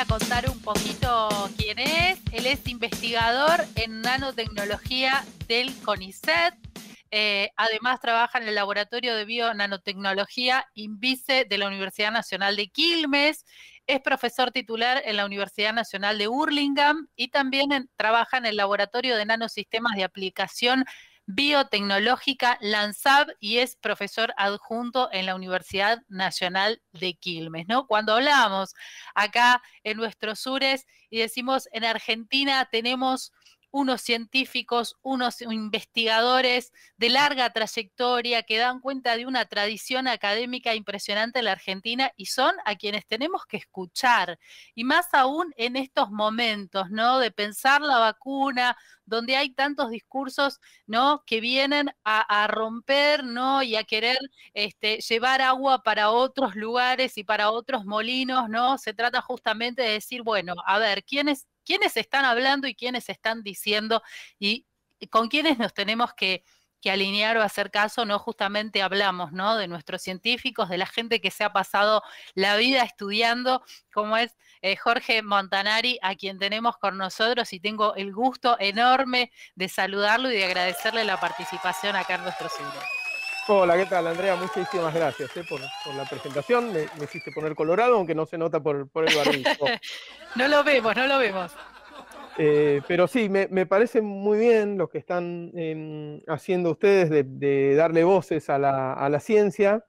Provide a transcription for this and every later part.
a contar un poquito quién es. Él es investigador en nanotecnología del CONICET. Además trabaja en el Laboratorio de Bionanotecnología INVICE de la Universidad Nacional de Quilmes. Es profesor titular en la Universidad Nacional de Hurlingham y también trabaja en el Laboratorio de Nanosistemas de Aplicación Biotecnológica LANSAB y es profesor adjunto en la Universidad Nacional de Quilmes, ¿no? Cuando hablamos acá en nuestros sures y decimos en Argentina tenemos unos científicos, unos investigadores de larga trayectoria que dan cuenta de una tradición académica impresionante en la Argentina y son a quienes tenemos que escuchar. Y más aún en estos momentos, ¿no? De pensar la vacuna, donde hay tantos discursos, ¿no? Que vienen a romper, ¿no? Y a querer llevar agua para otros lugares y para otros molinos, ¿no? Se trata justamente de decir, bueno, a ver, ¿quiénes están hablando y quiénes están diciendo y con quiénes nos tenemos que alinear o hacer caso? No, justamente hablamos, ¿no? De nuestros científicos, de la gente que se ha pasado la vida estudiando, como es Jorge Montanari, a quien tenemos con nosotros y tengo el gusto enorme de saludarlo y de agradecerle la participación acá en nuestro cine. Hola, ¿qué tal, Andrea? Muchísimas gracias por la presentación. Me hiciste poner colorado, aunque no se nota por el barbijo. No lo vemos, no lo vemos. Pero sí, me parece muy bien lo que están haciendo ustedes de darle voces a la ciencia,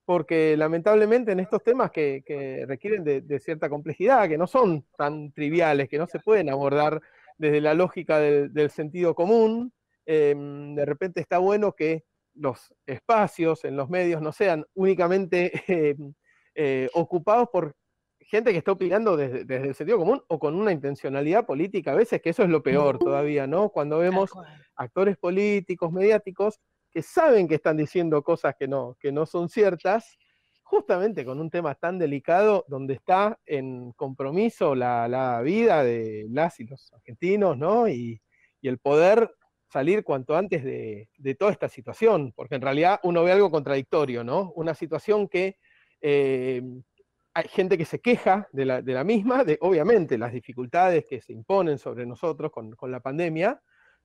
porque lamentablemente en estos temas que requieren de cierta complejidad, que no son tan triviales, que no se pueden abordar desde la lógica del sentido común, de repente está bueno que los espacios en los medios no sean únicamente ocupados por gente que está opinando desde el sentido común o con una intencionalidad política a veces, que eso es lo peor todavía, ¿no? Cuando vemos actores políticos, mediáticos, que saben que están diciendo cosas que no son ciertas, justamente con un tema tan delicado donde está en compromiso la vida de las y los argentinos, ¿no? Y el poder salir cuanto antes de toda esta situación, porque en realidad uno ve algo contradictorio, ¿no? Una situación que hay gente que se queja de la misma, de obviamente las dificultades que se imponen sobre nosotros con la pandemia,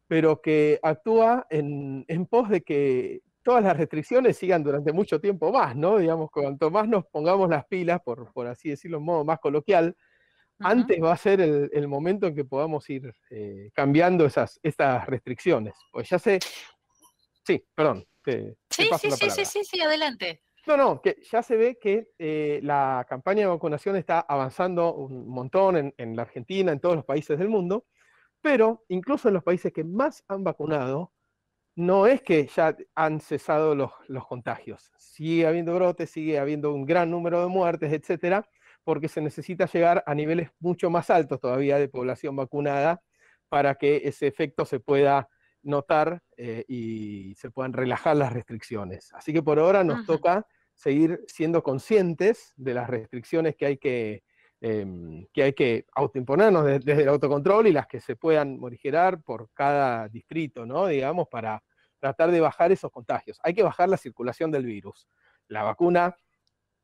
pero que actúa en pos de que todas las restricciones sigan durante mucho tiempo más, ¿no? Digamos, cuanto más nos pongamos las pilas, por así decirlo en modo más coloquial, antes va a ser el momento en que podamos ir cambiando estas restricciones. Pues ya sé... Sí, perdón, te paso la palabra. Sí, adelante. No, que ya se ve que la campaña de vacunación está avanzando un montón en la Argentina, en todos los países del mundo, pero incluso en los países que más han vacunado, no es que ya han cesado los contagios. Sigue habiendo brotes, sigue habiendo un gran número de muertes, etcétera, porque se necesita llegar a niveles mucho más altos todavía de población vacunada para que ese efecto se pueda notar y se puedan relajar las restricciones. Así que por ahora nos toca seguir siendo conscientes de las restricciones que hay que autoimponernos desde el autocontrol y las que se puedan morigerar por cada distrito, ¿no? Digamos, para tratar de bajar esos contagios. Hay que bajar la circulación del virus. La vacuna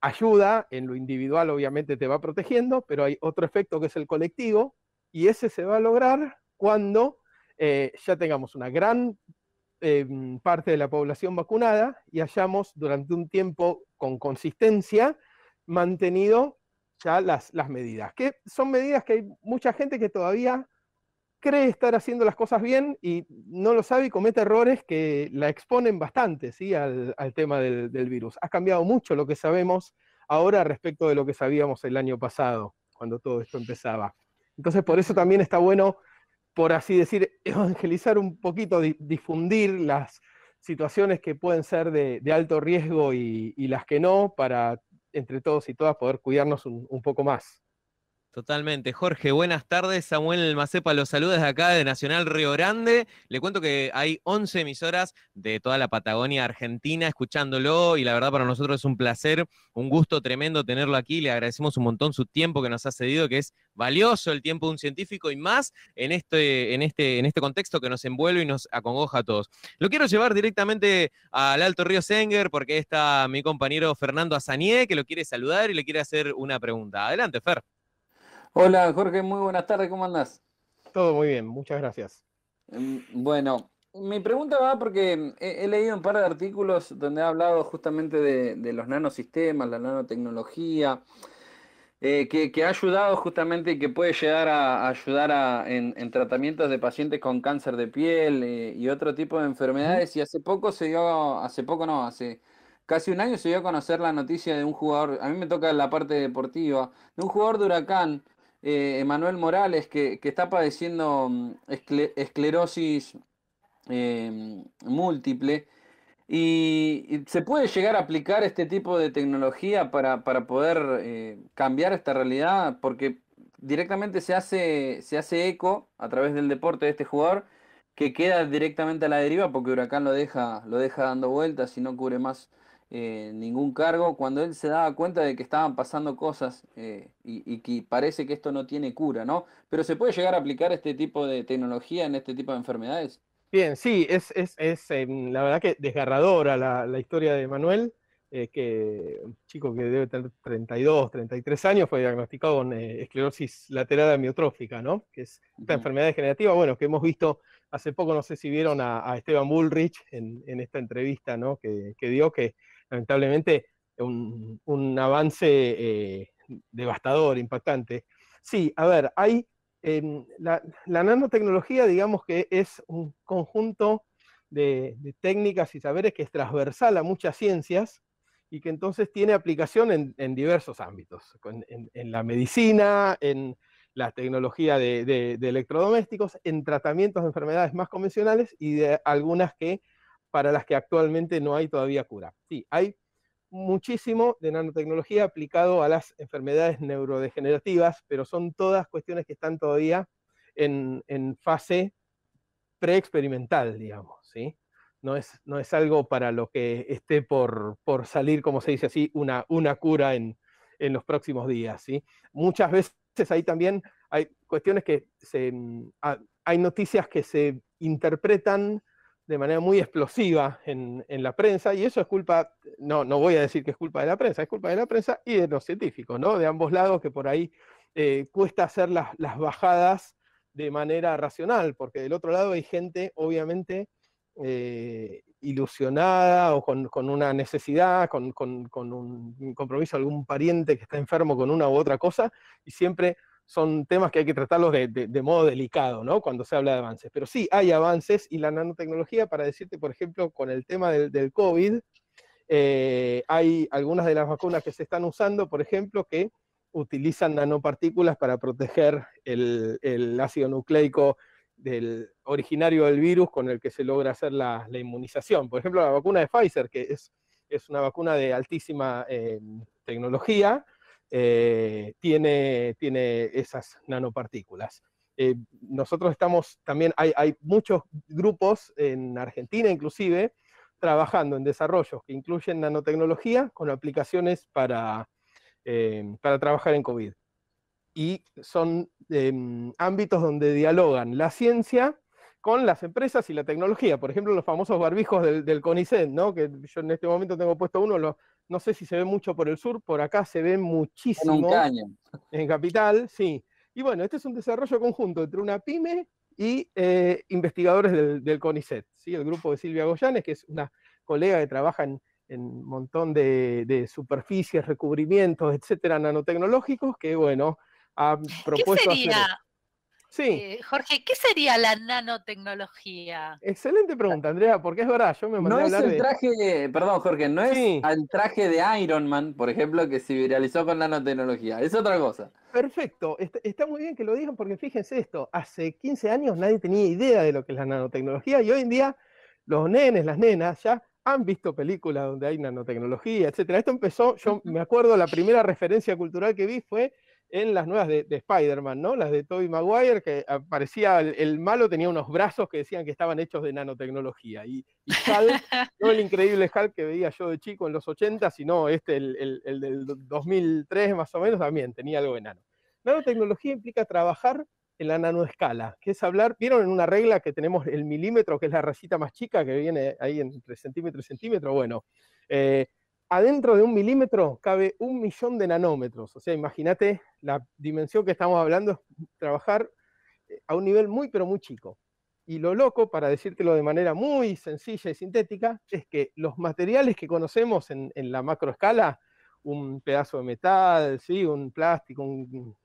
ayuda, en lo individual obviamente te va protegiendo, pero hay otro efecto que es el colectivo, y ese se va a lograr cuando ya tengamos una gran parte de la población vacunada y hayamos durante un tiempo con consistencia mantenido ya las medidas, que son medidas que hay mucha gente que todavía cree estar haciendo las cosas bien y no lo sabe y comete errores que la exponen bastante, ¿sí? al tema del virus. Ha cambiado mucho lo que sabemos ahora respecto de lo que sabíamos el año pasado, cuando todo esto empezaba. Entonces, por eso también está bueno, por así decir, evangelizar un poquito, difundir las situaciones que pueden ser de alto riesgo y las que no, para entre todos y todas poder cuidarnos un poco más. Totalmente. Jorge, buenas tardes. Samuel Macepa los saluda desde acá de Nacional Río Grande. Le cuento que hay 11 emisoras de toda la Patagonia Argentina escuchándolo y la verdad para nosotros es un placer, un gusto tremendo tenerlo aquí. Le agradecemos un montón su tiempo que nos ha cedido, que es valioso el tiempo de un científico y más en este contexto que nos envuelve y nos acongoja a todos. Lo quiero llevar directamente al Alto Río Senguer porque está mi compañero Fernando Azanié que lo quiere saludar y le quiere hacer una pregunta. Adelante, Fer. Hola Jorge, muy buenas tardes, ¿cómo andás? Todo muy bien, muchas gracias. Bueno, mi pregunta va porque he leído un par de artículos donde ha hablado justamente de los nanosistemas, la nanotecnología, que ha ayudado justamente y que puede llegar a ayudar en tratamientos de pacientes con cáncer de piel y otro tipo de Ujú. enfermedades. Y hace casi un año se dio a conocer la noticia de un jugador, a mí me toca la parte deportiva, de un jugador de Huracán, Emanuel Morales, que está padeciendo esclerosis múltiple. Y se puede llegar a aplicar este tipo de tecnología para poder cambiar esta realidad, porque directamente se hace eco a través del deporte de este jugador, que queda directamente a la deriva porque Huracán lo deja dando vueltas y no cubre más ningún cargo, cuando él se daba cuenta de que estaban pasando cosas y que parece que esto no tiene cura, ¿no? Pero se puede llegar a aplicar este tipo de tecnología en este tipo de enfermedades. Bien, sí, la verdad que desgarradora la historia de Manuel, que un chico que debe tener 32, 33 años, fue diagnosticado con esclerosis lateral amiotrófica, ¿no? Que es esta Ujú. enfermedad degenerativa, bueno, que hemos visto hace poco, no sé si vieron a Esteban Bullrich en esta entrevista, ¿no? Que dio, que lamentablemente un avance devastador, impactante. Sí, a ver, la nanotecnología, digamos que es un conjunto de técnicas y saberes que es transversal a muchas ciencias y que entonces tiene aplicación en diversos ámbitos, en la medicina, en la tecnología de electrodomésticos, en tratamientos de enfermedades más convencionales y de algunas para las que actualmente no hay todavía cura. Sí, hay muchísimo de nanotecnología aplicado a las enfermedades neurodegenerativas, pero son todas cuestiones que están todavía en fase preexperimental, digamos, ¿sí? No es algo para lo que esté por salir, como se dice así, una cura en los próximos días, ¿sí? Muchas veces ahí también hay cuestiones hay noticias que se interpretan de manera muy explosiva en la prensa, y eso es culpa, no voy a decir que es culpa de la prensa, es culpa de la prensa y de los científicos, ¿no? De ambos lados, que por ahí cuesta hacer las bajadas de manera racional, porque del otro lado hay gente, obviamente, ilusionada o con una necesidad, con un compromiso, algún pariente que está enfermo con una u otra cosa, y siempre son temas que hay que tratarlos de modo delicado, ¿no? Cuando se habla de avances. Pero sí, hay avances, y la nanotecnología, para decirte, por ejemplo, con el tema del COVID, hay algunas de las vacunas que se están usando, por ejemplo, que utilizan nanopartículas para proteger el ácido nucleico originario del virus con el que se logra hacer la inmunización. Por ejemplo, la vacuna de Pfizer, que es una vacuna de altísima tecnología, tiene esas nanopartículas. Nosotros estamos también, hay muchos grupos en Argentina inclusive, trabajando en desarrollos que incluyen nanotecnología con aplicaciones para trabajar en COVID. Y son ámbitos donde dialogan la ciencia con las empresas y la tecnología. Por ejemplo, los famosos barbijos del CONICET, ¿no? Que yo en este momento tengo puesto uno, no sé si se ve mucho por el sur, por acá se ve En un muchísimo, caño. en Capital, sí. Y bueno, este es un desarrollo conjunto entre una pyme y investigadores del CONICET, ¿sí? El grupo de Silvia Goyanes, que es una colega que trabaja en un montón de superficies, recubrimientos, etcétera, nanotecnológicos, que bueno, ha ¿Qué propuesto hacer. sería, Sí, Jorge, qué sería la nanotecnología? excelente pregunta, Andrea, porque es verdad, yo me No mandé a es hablar el de. traje, perdón Jorge, no es Sí, el traje de Iron Man, por ejemplo, que se viralizó con nanotecnología, es otra cosa. perfecto, está muy bien que lo digan, porque fíjense esto, hace 15 años nadie tenía idea de lo que es la nanotecnología, y hoy en día los nenes, las nenas ya han visto películas donde hay nanotecnología, etcétera. Esto empezó, yo me acuerdo, la primera referencia cultural que vi fue en las nuevas de Spider-Man, ¿no? Las de Tobey Maguire, que aparecía el malo, tenía unos brazos que decían que estaban hechos de nanotecnología, y Hulk, no el increíble Hulk que veía yo de chico en los 80, sino el del 2003 más o menos, también tenía algo de nano. Nanotecnología implica trabajar en la nanoescala, que es hablar, ¿vieron en una regla que tenemos el milímetro, que es la rayita más chica que viene ahí entre centímetro y centímetro? Bueno, adentro de 1 milímetro cabe 1 millón de nanómetros. O sea, imagínate la dimensión que estamos hablando, es trabajar a un nivel muy, pero muy chico. Y lo loco, para decírtelo de manera muy sencilla y sintética, es que los materiales que conocemos en la macroescala, un pedazo de metal, ¿sí? Un plástico,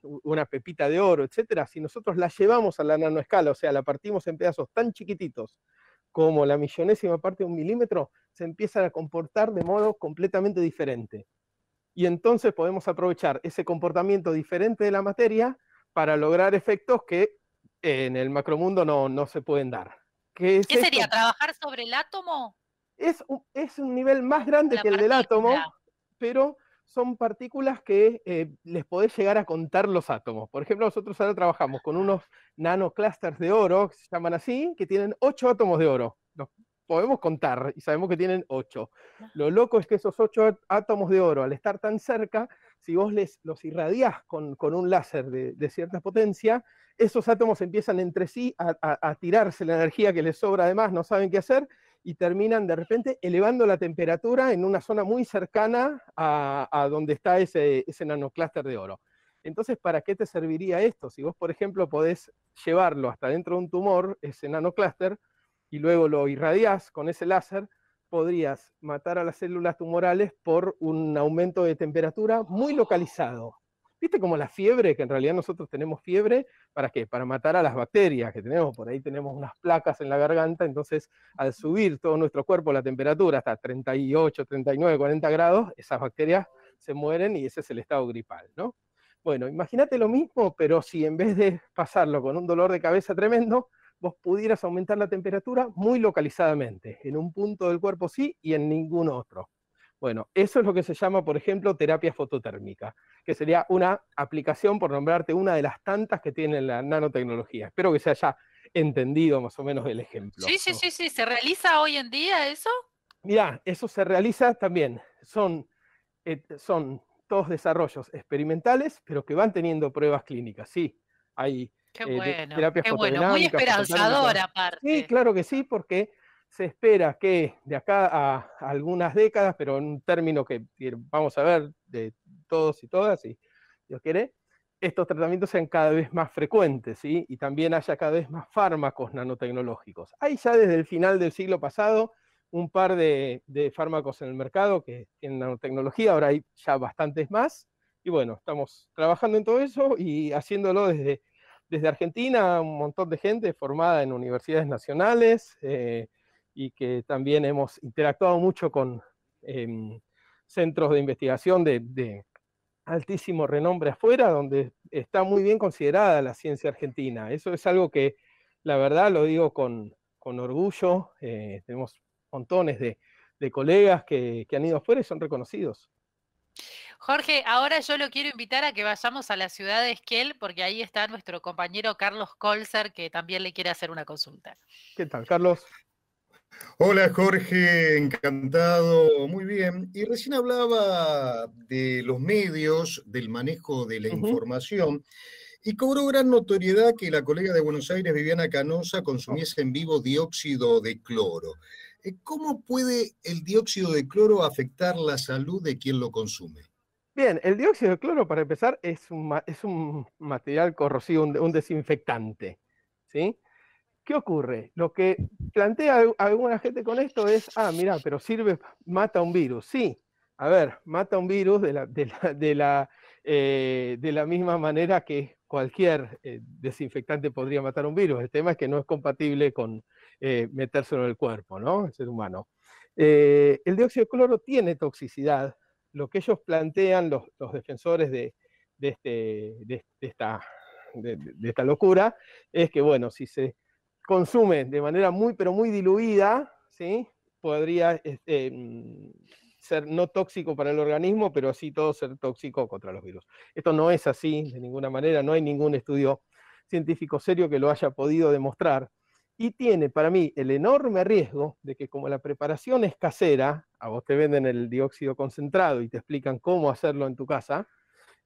una pepita de oro, etcétera, si nosotros la llevamos a la nanoescala, o sea, la partimos en pedazos tan chiquititos como la millonésima parte de 1 milímetro, se empiezan a comportar de modo completamente diferente. Y entonces podemos aprovechar ese comportamiento diferente de la materia para lograr efectos que en el macromundo no se pueden dar. ¿Qué sería? ¿Trabajar sobre el átomo? Es un nivel más grande que el del átomo, pero son partículas que les podés llegar a contar los átomos. Por ejemplo, nosotros ahora trabajamos con unos nanoclústeres de oro, que se llaman así, que tienen 8 átomos de oro. Los podemos contar y sabemos que tienen 8. Lo loco es que esos 8 átomos de oro, al estar tan cerca, si vos los irradiás con un láser de cierta potencia, esos átomos empiezan entre sí a tirarse la energía que les sobra, además no saben qué hacer, y terminan de repente elevando la temperatura en una zona muy cercana a donde está ese nanoclúster de oro. Entonces, ¿para qué te serviría esto? Si vos, por ejemplo, podés llevarlo hasta dentro de un tumor, ese nanoclúster, y luego lo irradiás con ese láser, podrías matar a las células tumorales por un aumento de temperatura muy localizado. ¿Viste como la fiebre? Que en realidad nosotros tenemos fiebre, ¿para qué? Para matar a las bacterias que tenemos. Por ahí tenemos unas placas en la garganta, entonces al subir todo nuestro cuerpo la temperatura hasta 38, 39, 40 grados, esas bacterias se mueren y ese es el estado gripal, ¿no? Bueno, imagínate lo mismo, pero si en vez de pasarlo con un dolor de cabeza tremendo, vos pudieras aumentar la temperatura muy localizadamente, en un punto del cuerpo sí y en ningún otro. Bueno, eso es lo que se llama, por ejemplo, terapia fototérmica, que sería una aplicación, por nombrarte una de las tantas que tiene la nanotecnología. Espero que se haya entendido más o menos el ejemplo. Sí, sí, sí, sí. ¿Se realiza hoy en día eso? Mirá, eso se realiza también. Son todos desarrollos experimentales, pero que van teniendo pruebas clínicas. Sí, hay Qué bueno, terapias qué bueno. Muy esperanzador aparte. Sí, claro que sí, porque se espera que de acá a algunas décadas, pero en un término que vamos a ver de todos y todas, si Dios quiere, estos tratamientos sean cada vez más frecuentes, ¿sí? Y también haya cada vez más fármacos nanotecnológicos. Hay ya desde el final del siglo pasado un par de fármacos en el mercado que tienen nanotecnología, ahora hay ya bastantes más, y bueno, estamos trabajando en todo eso y haciéndolo desde Argentina, un montón de gente formada en universidades nacionales, y que también hemos interactuado mucho con centros de investigación de altísimo renombre afuera, donde está muy bien considerada la ciencia argentina. Eso es algo que, la verdad, lo digo con orgullo. Tenemos montones de colegas que han ido afuera y son reconocidos. Jorge, ahora yo lo quiero invitar a que vayamos a la ciudad de Esquel, porque ahí está nuestro compañero Carlos Colzer, que también le quiere hacer una consulta. ¿Qué tal, Carlos? Hola Jorge, encantado, muy bien. Y recién hablaba de los medios, del manejo de la información, y cobró gran notoriedad que la colega de Buenos Aires, Viviana Canosa, consumiese en vivo dióxido de cloro. ¿Cómo puede el dióxido de cloro afectar la salud de quien lo consume? Bien, el dióxido de cloro, para empezar, es un material corrosivo, un desinfectante, ¿sí? ¿Qué ocurre? Lo que plantea alguna gente con esto es, mira, pero sirve, mata un virus. Sí, a ver, mata un virus de la misma manera que cualquier desinfectante podría matar un virus. El tema es que no es compatible con metérselo en el cuerpo, ¿no? El ser humano. El dióxido de cloro tiene toxicidad. Lo que ellos plantean, los defensores de esta locura, es que, bueno, si se consume de manera muy, pero muy diluida, ¿sí? Podría ser no tóxico para el organismo, pero sí todo ser tóxico contra los virus. Esto no es así de ninguna manera, no hay ningún estudio científico serio que lo haya podido demostrar, y tiene para mí el enorme riesgo de que, como la preparación es casera, a vos te venden el dióxido concentrado y te explican cómo hacerlo en tu casa,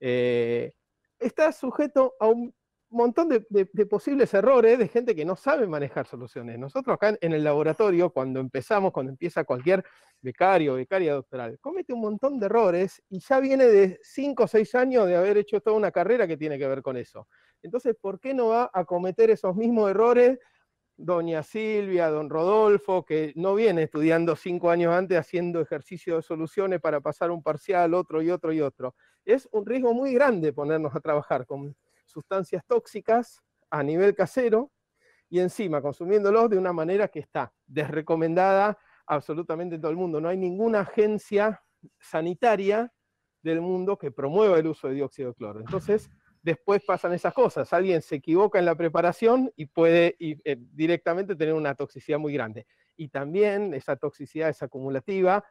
está sujeto a un montón de posibles errores de gente que no sabe manejar soluciones. Nosotros acá en el laboratorio, cuando empieza cualquier becario o becaria doctoral, comete un montón de errores y ya viene de 5 o 6 años de haber hecho toda una carrera que tiene que ver con eso. Entonces, ¿por qué no va a cometer esos mismos errores doña Silvia, don Rodolfo, que no viene estudiando 5 años antes haciendo ejercicio de soluciones para pasar un parcial, otro y otro y otro? Es un riesgo muy grande ponernos a trabajar con sustancias tóxicas a nivel casero y encima consumiéndolos de una manera que está desrecomendada absolutamente en todo el mundo. No hay ninguna agencia sanitaria del mundo que promueva el uso de dióxido de cloro. Entonces, después pasan esas cosas. Alguien se equivoca en la preparación y puede directamente tener una toxicidad muy grande. Y también esa toxicidad es acumulativa.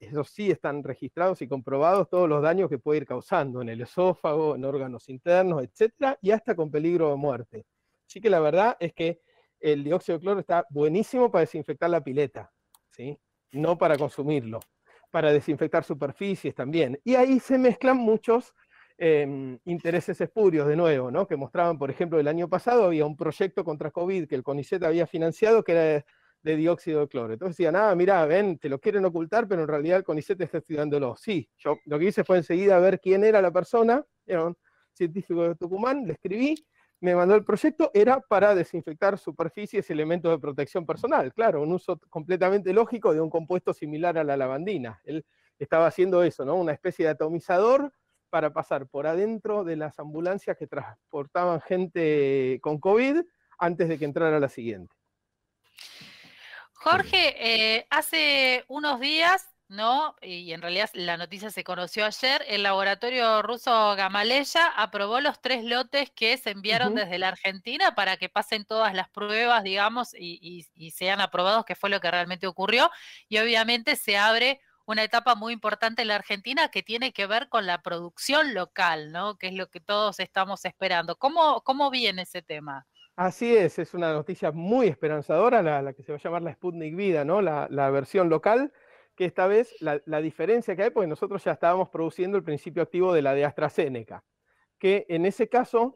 Esos sí están registrados y comprobados todos los daños que puede ir causando en el esófago, en órganos internos, etcétera, y hasta con peligro de muerte. Así que la verdad es que el dióxido de cloro está buenísimo para desinfectar la pileta, ¿sí? No para consumirlo, para desinfectar superficies también. Y ahí se mezclan muchos intereses espurios de nuevo, ¿no? Que mostraban, por ejemplo, el año pasado había un proyecto contra COVID que el CONICET había financiado que era de dióxido de cloro. Entonces decían, mirá, ven, te lo quieren ocultar, pero en realidad el CONICET está estudiándolo. Sí, yo lo que hice fue enseguida ver quién era la persona, era un científico de Tucumán, le escribí, me mandó el proyecto, era para desinfectar superficies y elementos de protección personal. Claro, un uso completamente lógico de un compuesto similar a la lavandina. Él estaba haciendo eso, ¿no? Una especie de atomizador para pasar por adentro de las ambulancias que transportaban gente con COVID antes de que entrara la siguiente. Jorge, hace unos días, ¿no? Y en realidad la noticia se conoció ayer, el laboratorio ruso Gamaleya aprobó los 3 lotes que se enviaron desde la Argentina para que pasen todas las pruebas, digamos, y sean aprobados, que fue lo que realmente ocurrió. Y obviamente se abre una etapa muy importante en la Argentina que tiene que ver con la producción local, ¿no? Que es lo que todos estamos esperando. ¿Cómo viene ese tema? Así es una noticia muy esperanzadora, la que se va a llamar la Sputnik Vida, ¿no? La versión local, que esta vez la diferencia que hay, porque nosotros ya estábamos produciendo el principio activo de la de AstraZeneca, que en ese caso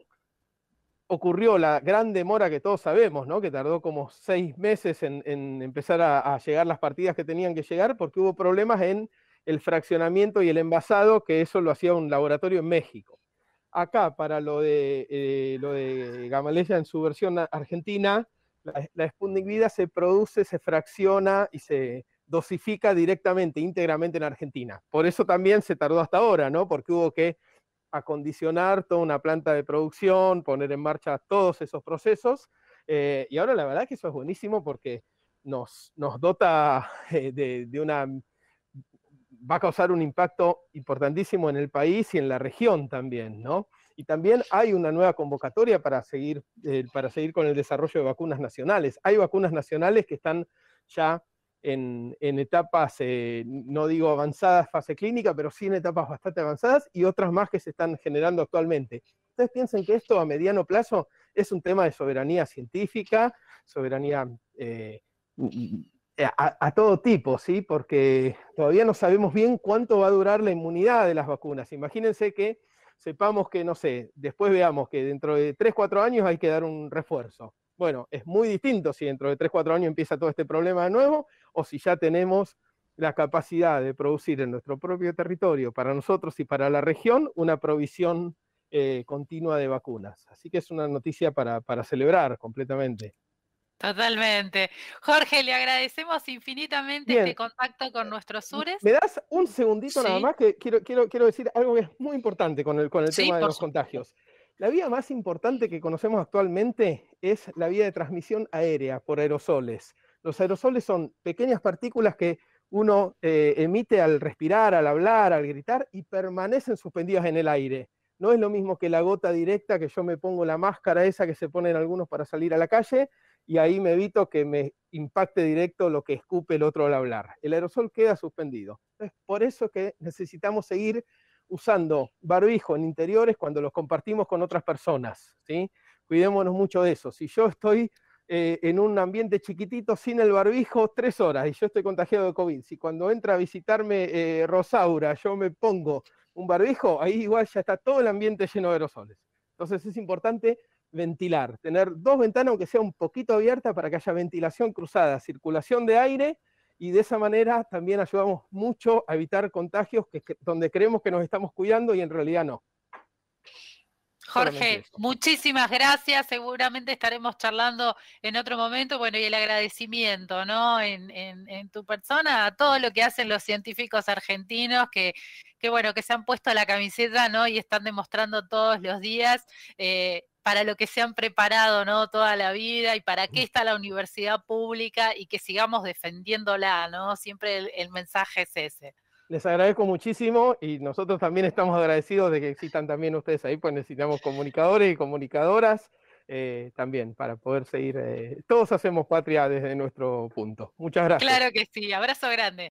ocurrió la gran demora que todos sabemos, ¿no? Que tardó como 6 meses en empezar a llegar las partidas que tenían que llegar, porque hubo problemas en el fraccionamiento y el envasado, que eso lo hacía un laboratorio en México. Acá, para lo de Gamaleya en su versión argentina, la Sputnik Vida se produce, se fracciona y se dosifica directamente, íntegramente en Argentina. Por eso también se tardó hasta ahora, ¿no? Porque hubo que acondicionar toda una planta de producción, poner en marcha todos esos procesos, y ahora la verdad que eso es buenísimo porque nos dota de una... va a causar un impacto importantísimo en el país y en la región también, ¿no? Y también hay una nueva convocatoria para seguir con el desarrollo de vacunas nacionales. Hay vacunas nacionales que están ya en etapas, no digo avanzadas, fase clínica, pero sí en etapas bastante avanzadas, y otras más que se están generando actualmente. Ustedes piensan que esto a mediano plazo es un tema de soberanía científica, soberanía a todo tipo, ¿sí? Porque todavía no sabemos bien cuánto va a durar la inmunidad de las vacunas. Imagínense que sepamos que, no sé, después veamos que dentro de 3, 4 años hay que dar un refuerzo. Bueno, es muy distinto si dentro de 3, 4 años empieza todo este problema de nuevo, o si ya tenemos la capacidad de producir en nuestro propio territorio, para nosotros y para la región, una provisión continua de vacunas. Así que es una noticia para celebrar completamente. Totalmente. Jorge, le agradecemos infinitamente este contacto con nuestros sures. ¿Me das un segundito nada más? Que quiero decir algo que es muy importante con el tema de los contagios. La vía más importante que conocemos actualmente es la vía de transmisión aérea por aerosoles. Los aerosoles son pequeñas partículas que uno emite al respirar, al hablar, al gritar, y permanecen suspendidas en el aire. No es lo mismo que la gota directa, que yo me pongo la máscara esa que se ponen algunos para salir a la calle, y ahí me evito que me impacte directo lo que escupe el otro al hablar. El aerosol queda suspendido. Entonces, por eso que necesitamos seguir usando barbijo en interiores cuando los compartimos con otras personas, ¿sí? Cuidémonos mucho de eso. Si yo estoy en un ambiente chiquitito sin el barbijo 3 horas y yo estoy contagiado de COVID, si cuando entra a visitarme Rosaura yo me pongo un barbijo, ahí igual ya está todo el ambiente lleno de aerosoles. Entonces es importante ventilar, tener 2 ventanas aunque sea un poquito abiertas para que haya ventilación cruzada, circulación de aire, y de esa manera también ayudamos mucho a evitar contagios donde creemos que nos estamos cuidando y en realidad no. Jorge, muchísimas gracias. Seguramente estaremos charlando en otro momento. Bueno, y el agradecimiento, ¿no? En tu persona a todo lo que hacen los científicos argentinos que bueno, que se han puesto la camiseta, ¿no? Y están demostrando todos los días para lo que se han preparado, ¿no? Toda la vida y para qué está la universidad pública y que sigamos defendiéndola, ¿no? Siempre el mensaje es ese. Les agradezco muchísimo y nosotros también estamos agradecidos de que existan también ustedes ahí, pues necesitamos comunicadores y comunicadoras también para poder seguir. Todos hacemos patria desde nuestro punto. Muchas gracias. Claro que sí, abrazo grande.